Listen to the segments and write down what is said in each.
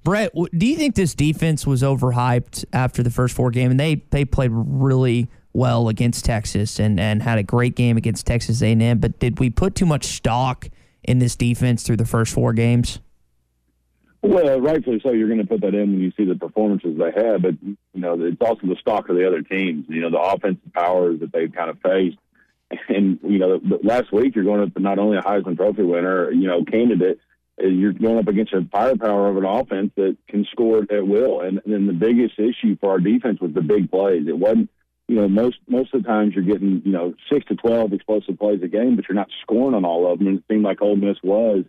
Brett, do you think this defense was overhyped after the first 4 games? And they played really well against Texas and had a great game against Texas A&M, but did we put too much stock in this defense through the first 4 games? Well, rightfully so. You're going to put that in when you see the performances they had, but it's also the stock of the other teams. The offensive powers that they've kind of faced, and last week you're going up to not only a Heisman Trophy winner, candidate, you're going up against a firepower of an offense that can score at will. And then the biggest issue for our defense was the big plays. It wasn't, most of the times you're getting 6 to 12 explosive plays a game, but you're not scoring on all of them. And it seemed like Ole Miss was.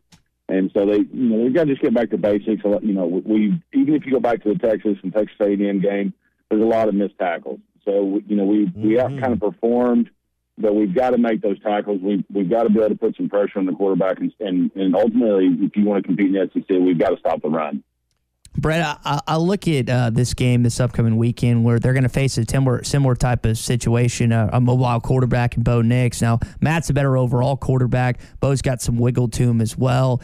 And so we've got to just get back to basics. Even if you go back to the Texas and Texas A&M game, there's a lot of missed tackles. So we out kind of performed, but we've got to make those tackles. We've got to be able to put some pressure on the quarterback, and ultimately, if you want to compete in the SEC, we've got to stop the run. Brett, I look at this game this upcoming weekend where they're going to face a similar type of situation, a mobile quarterback in Bo Nix. Now, Matt's a better overall quarterback. Bo's got some wiggle to him as well.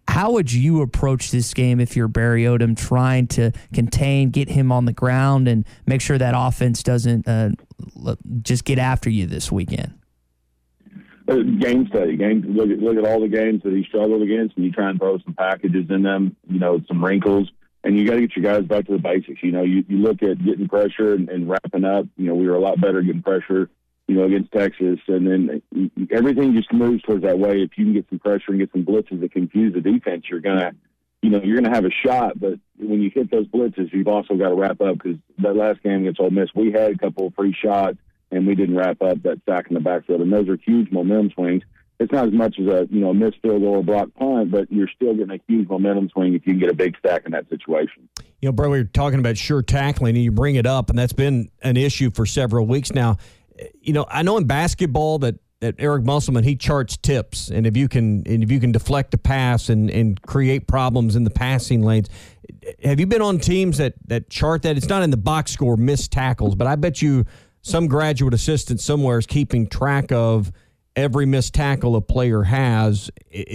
How would you approach this game if you're Barry Odom, trying to contain, get him on the ground, and make sure that offense doesn't just get after you this weekend? Game study. Look at all the games that he struggled against, and you try and throw some packages in them, some wrinkles, and you got to get your guys back to the basics. You look at getting pressure and wrapping up. We were a lot better getting pressure, against Texas, and then everything just moves towards that way. If you can get some pressure and get some blitzes that confuse the defense, you're gonna have a shot. But when you hit those blitzes, you've also got to wrap up, because that last game against Ole Miss, we had a couple of free shots, and we didn't wrap up that sack in the backfield. And those are huge momentum swings. It's not as much as a missed field goal or blocked punt, but you're still getting a huge momentum swing if you can get a big stack in that situation. Bro, we were talking about sure tackling, and you bring it up, and that's been an issue for several weeks now. I know in basketball that Eric Musselman, he charts tips, and if you can deflect a pass and create problems in the passing lanes. Have you been on teams that chart that? It's not in the box score, missed tackles, but I bet you some graduate assistant somewhere is keeping track of every missed tackle a player has.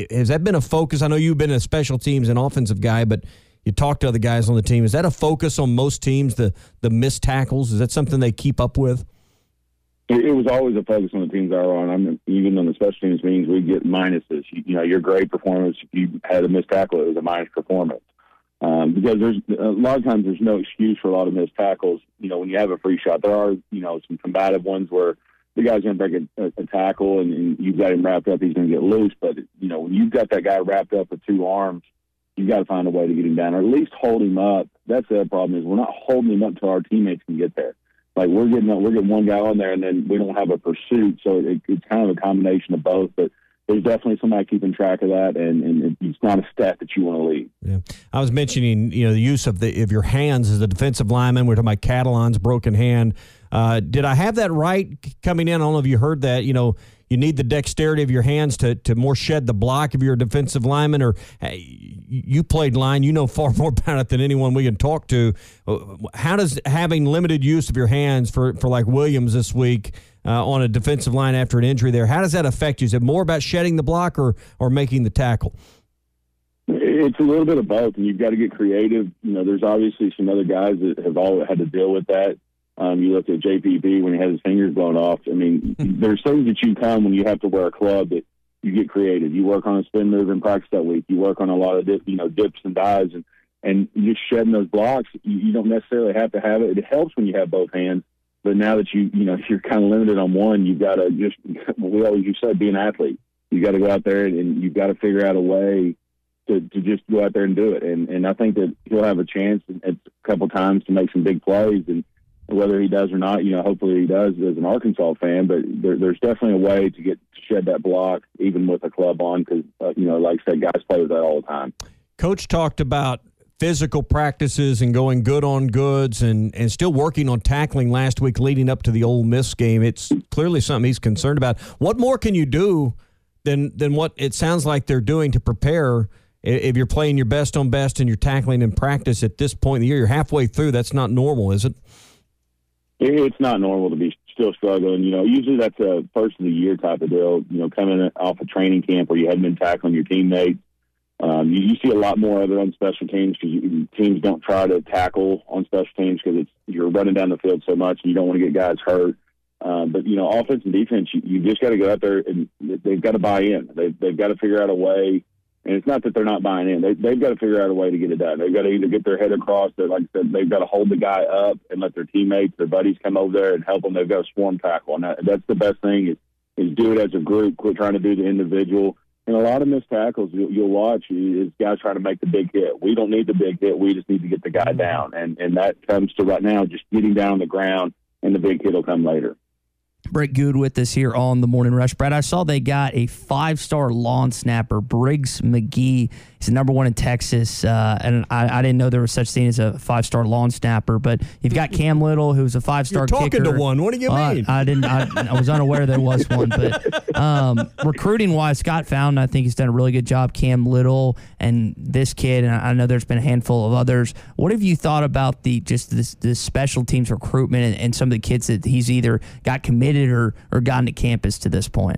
Has that been a focus? I know you've been a special teams and offensive guy, but you talk to other guys on the team. Is that a focus on most teams, the missed tackles? Is that something they keep up with? It was always a focus on the teams I were on. Even on the special teams meetings, we get minuses. Your great performance, if you had a missed tackle, it was a minus performance. Because there's a lot of times there's no excuse for a lot of missed tackles. When you have a free shot, there are some combative ones where the guy's going to break a tackle and you've got him wrapped up, he's going to get loose. But when you've got that guy wrapped up with 2 arms, you've got to find a way to get him down, or at least hold him up. That's the other problem, is we're not holding him up until our teammates can get there. Like we're getting one guy on there, and then we don't have a pursuit. So it's kind of a combination of both. But there's definitely somebody keeping track of that, and it's not a stat that you want to leave. Yeah, I was mentioning the use of your hands as a defensive lineman. We're talking about Catalan's broken hand. Did I have that right coming in? I don't know if you heard that. You need the dexterity of your hands to more shed the block if you're a defensive lineman, or you played line. You know far more about it than anyone we can talk to. How does having limited use of your hands for like Williams this week on a defensive line after an injury there, how does that affect you? Is it more about shedding the block or making the tackle? It's a little bit of both, and you've got to get creative. There's obviously some other guys that have all had to deal with that. You look at JPP when he has his fingers blown off. There's things that you come when you have to wear a club that you get creative. You work on a spin move in practice that week. You work on a lot of dips and dives, and you're shedding those blocks. You don't necessarily have to have it. It helps when you have both hands, but now that you're kind of limited on one, you've got to just, we always said, be an athlete. You got to go out there and you've got to figure out a way to just go out there and do it. And I think that he'll have a chance a couple times to make some big plays, and whether he does or not, hopefully he does as an Arkansas fan, but there's definitely a way to shed that block even with a club on, because, like I said, guys play with that all the time. Coach talked about physical practices and going good on goods and still working on tackling last week leading up to the Ole Miss game. It's clearly something he's concerned about. What more can you do than what it sounds like they're doing to prepare if you're playing your best on best and you're tackling in practice at this point in the year? You're halfway through. That's not normal, is it? It's not normal to be still struggling. Usually that's a first of the year type of deal, coming off a training camp where you hadn't been tackling your teammates. You see a lot more of it on special teams because teams don't try to tackle on special teams because you're running down the field so much and you don't want to get guys hurt. But, offense and defense, you just got to go out there and they've got to buy in. They've got to figure out a way. And it's not that they're not buying in. They've got to figure out a way to get it done. They've got to either get their head across. Like I said, they've got to hold the guy up and let their teammates, their buddies come over there and help them. They've got to swarm tackle. And that's the best thing is do it as a group. Quit trying to do the individual. And a lot of missed tackles you'll watch is guys trying to make the big hit. We don't need the big hit. We just need to get the guy down. And that comes to right now just getting down on the ground, and the big hit will come later. Brett Goode with us here on the Morning Rush. Brett, I saw they got a 5-star lawn snapper, Briggs McGee. He's the number 1 in Texas, and I didn't know there was such thing as a 5-star lawn snapper. But you've got Cam Little, who's a 5-star kicker. You're talking to one. What do you mean? I was unaware there was one. But recruiting-wise, Scott Fountain, I think he's done a really good job. Cam Little and this kid, and I know there's been a handful of others. What have you thought about the special teams recruitment and some of the kids that he's either got committed or gotten to campus to this point?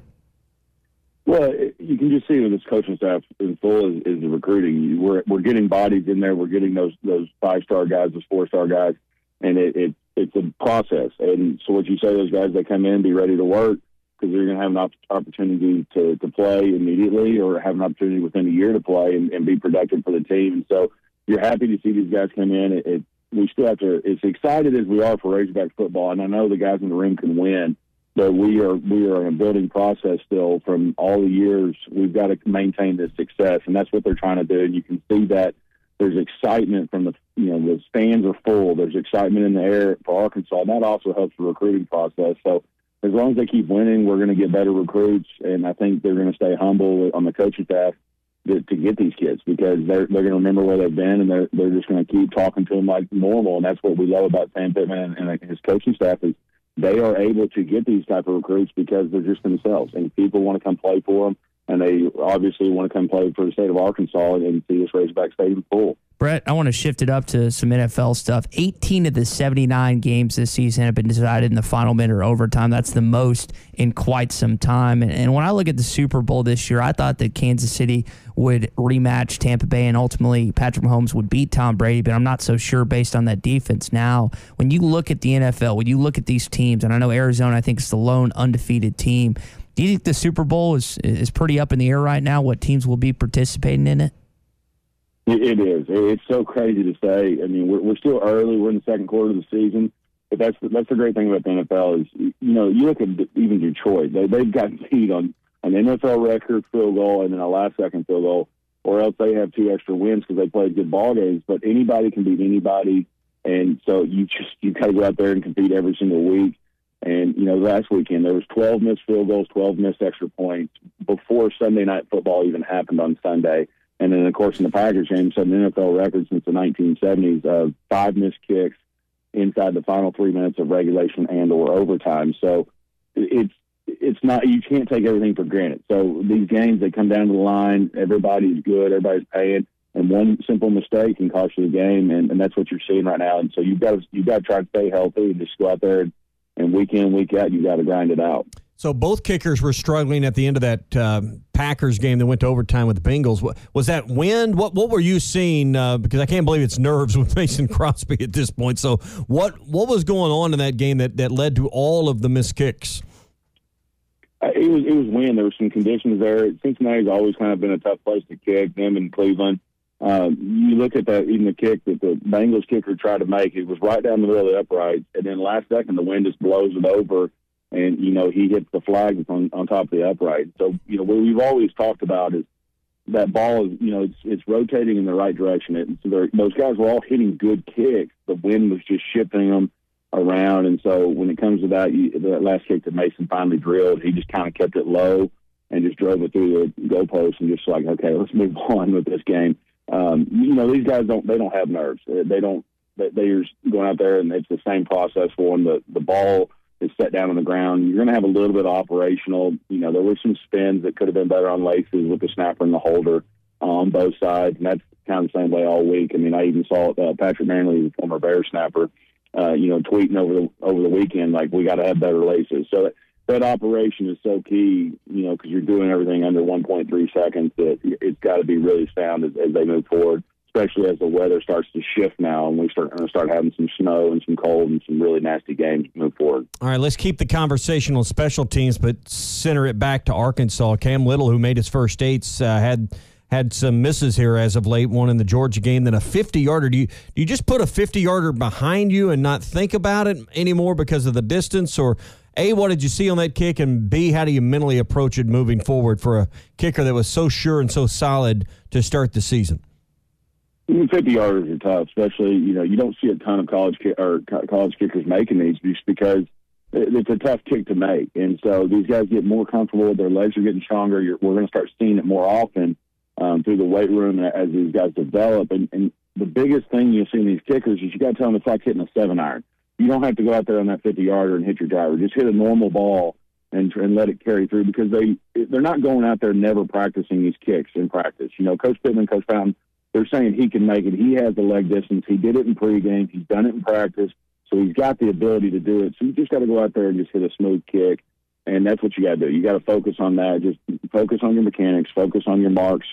Well, you can just see with this coaching staff in full is the recruiting. We're getting bodies in there. We're getting those 5-star guys, those 4-star guys, and it's a process. And so what you say, those guys, they come in, be ready to work because they're going to have an opportunity to play immediately or have an opportunity within a year to play and be productive for the team. And so you're happy to see these guys come in. We still have to, as excited as we are for Razorback football, and I know the guys in the room can win, but we are in a building process still from all the years. We've got to maintain this success, and that's what they're trying to do. And you can see that there's excitement from the stands are full. There's excitement in the air for Arkansas, and that also helps the recruiting process. So as long as they keep winning, we're going to get better recruits, and I think they're going to stay humble on the coaching staff to get these kids because they're going to remember where they've been, and they're just going to keep talking to them like normal. And that's what we love about Sam Pittman and his coaching staff is they are able to get these type of recruits because they're just themselves, and people want to come play for them, and they obviously want to come play for the state of Arkansas and see this Razorback Stadium full. Brett, I want to shift it up to some NFL stuff. 18 of the 79 games this season have been decided in the final minute or overtime. That's the most in quite some time. And when I look at the Super Bowl this year, I thought that Kansas City would rematch Tampa Bay and ultimately Patrick Mahomes would beat Tom Brady, but I'm not so sure based on that defense now. When you look at the NFL, when you look at these teams, and I know Arizona, I think, is the lone undefeated team, do you think the Super Bowl is pretty up in the air right now, what teams will be participating in it? It is. It's so crazy to say. I mean, we're still early. We're in the second quarter of the season. But that's the great thing about the NFL is, you look at even Detroit. They've got beat on an NFL record field goal and then a last-second field goal, or else they have 2 extra wins because they played good ball games. But anybody can beat anybody, and so you got to go out there and compete every single week. And, last weekend there was 12 missed field goals, 12 missed extra points before Sunday Night Football even happened on Sunday. And then, of course, in the Packers game, set an NFL record since the 1970s of 5 missed kicks inside the final 3 minutes of regulation and or overtime. So it's not, you can't take everything for granted. So these games, they come down to the line, everybody's good, everybody's paying, and one simple mistake can cost you the game, and that's what you're seeing right now. And so you've got to try to stay healthy and just go out there and week in, week out, you got to grind it out. So both kickers were struggling at the end of that Packers game that went to overtime with the Bengals. Was that wind? What were you seeing? Because I can't believe it's nerves with Mason Crosby at this point. So what was going on in that game that led to all of the missed kicks? It was wind. There were some conditions there. Cincinnati's always kind of been a tough place to kick, them in Cleveland. You look at that, even the kick that the Bengals kicker tried to make, it was right down the middle of the uprights. And then last second, the wind just blows it over. And, he hits the flag on top of the upright. So, what we've always talked about is that ball is, it's rotating in the right direction. And so those guys were all hitting good kicks. The wind was just shifting them around. And so when it comes to that last kick that Mason finally drilled, he just kind of kept it low and just drove it through the goalpost and just like, okay, let's move on with this game. These guys don't have nerves. They're just going out there and it's the same process for them. The ball is set down on the ground. You're going to have a little bit of operational. There were some spins that could have been better on laces with the snapper and the holder on both sides, and that's kind of the same way all week. I mean, I even saw Patrick Manley, the former Bears snapper, tweeting over the weekend like we got to have better laces. So that operation is so key, because you're doing everything under 1.3 seconds, that it's got to be really sound as they move forward, especially as the weather starts to shift now and we start having some snow and some cold and some really nasty games to move forward. All right, let's keep the conversation on special teams, but center it back to Arkansas. Cam Little, who made his first eights, had some misses here as of late, one in the Georgia game, then a 50-yarder. Do you just put a 50-yarder behind you and not think about it anymore because of the distance? Or, A, what did you see on that kick? And, B, how do you mentally approach it moving forward for a kicker that was so sure and so solid to start the season? 50-yarders are tough, especially, you don't see a ton of college kickers making these just because it's a tough kick to make. And so these guys get more comfortable. Their legs are getting stronger. We're going to start seeing it more often through the weight room as these guys develop. And the biggest thing you'll see in these kickers is you got to tell them it's like hitting a 7-iron. You don't have to go out there on that 50-yarder and hit your driver. Just hit a normal ball and let it carry through, because they're not going out there never practicing these kicks in practice. Coach Pittman, Coach Fountain, they're saying he can make it. He has the leg distance. He did it in pregame. He's done it in practice. So he's got the ability to do it. So you just got to go out there and just hit a smooth kick. And that's what you got to do. You got to focus on that. Just focus on your mechanics, focus on your marks,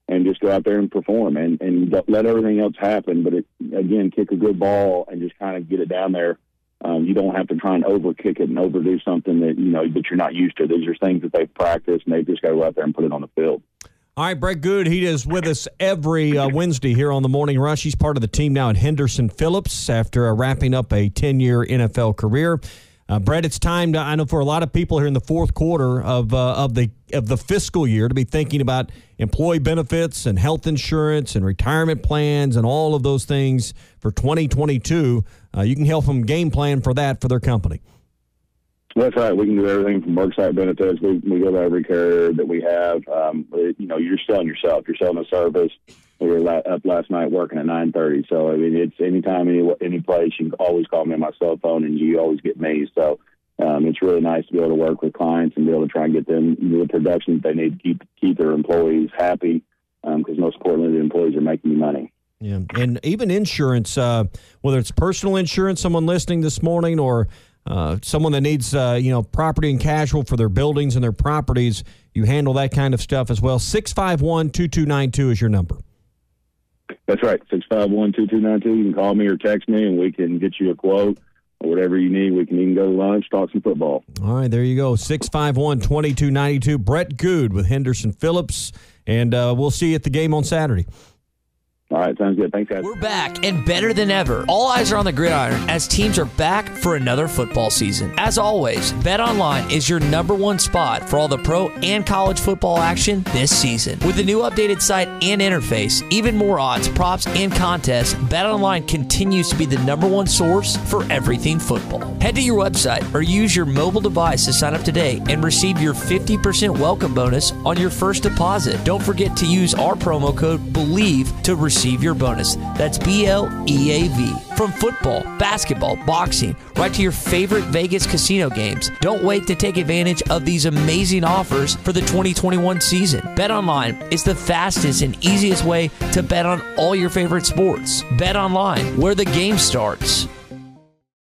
and just go out there and perform and let everything else happen. But again, kick a good ball and just kind of get it down there. You don't have to try and over-kick it and overdo something that you're not used to. These are things that they've practiced, and they've just got to go out there and put it on the field. All right, Brett Goode, he is with us every Wednesday here on the Morning Rush. He's part of the team now at Henderson Phillips after wrapping up a 10-year NFL career. Brett, it's time I know for a lot of people here in the fourth quarter of the fiscal year to be thinking about employee benefits and health insurance and retirement plans and all of those things for 2022. You can help them game plan for that for their company. That's right. We can do everything from worksite benefits. We go to every carrier that we have. You're selling yourself. You're selling a service. We were up last night working at 9:30. So, it's anytime, any place, you can always call me on my cell phone, and you always get me. So, it's really nice to be able to work with clients and be able to try and get them the production that they need to keep their employees happy, because most importantly, the employees are making money. Yeah, and even insurance, whether it's personal insurance, someone listening this morning, or someone that needs, property and casual for their buildings and their properties, you handle that kind of stuff as well. 651-2292 is your number. That's right, 651-2292. You can call me or text me, and we can get you a quote or whatever you need. We can even go to lunch, talk some football. All right, there you go, 651-2292. Brett Goode with Henderson Phillips, and we'll see you at the game on Saturday. All right, sounds good. Thanks, guys. We're back and better than ever. All eyes are on the gridiron as teams are back for another football season. As always, BetOnline is your #1 spot for all the pro and college football action this season. With the new updated site and interface, even more odds, props, and contests, BetOnline continues to be the #1 source for everything football. Head to your website or use your mobile device to sign up today and receive your 50% welcome bonus on your first deposit. Don't forget to use our promo code BELIEVE to receive your bonus. That's BLEAV. From football, basketball, boxing, right to your favorite Vegas casino games. Don't wait to take advantage of these amazing offers for the 2021 season. BetOnline is the fastest and easiest way to bet on all your favorite sports. BetOnline, where the game starts.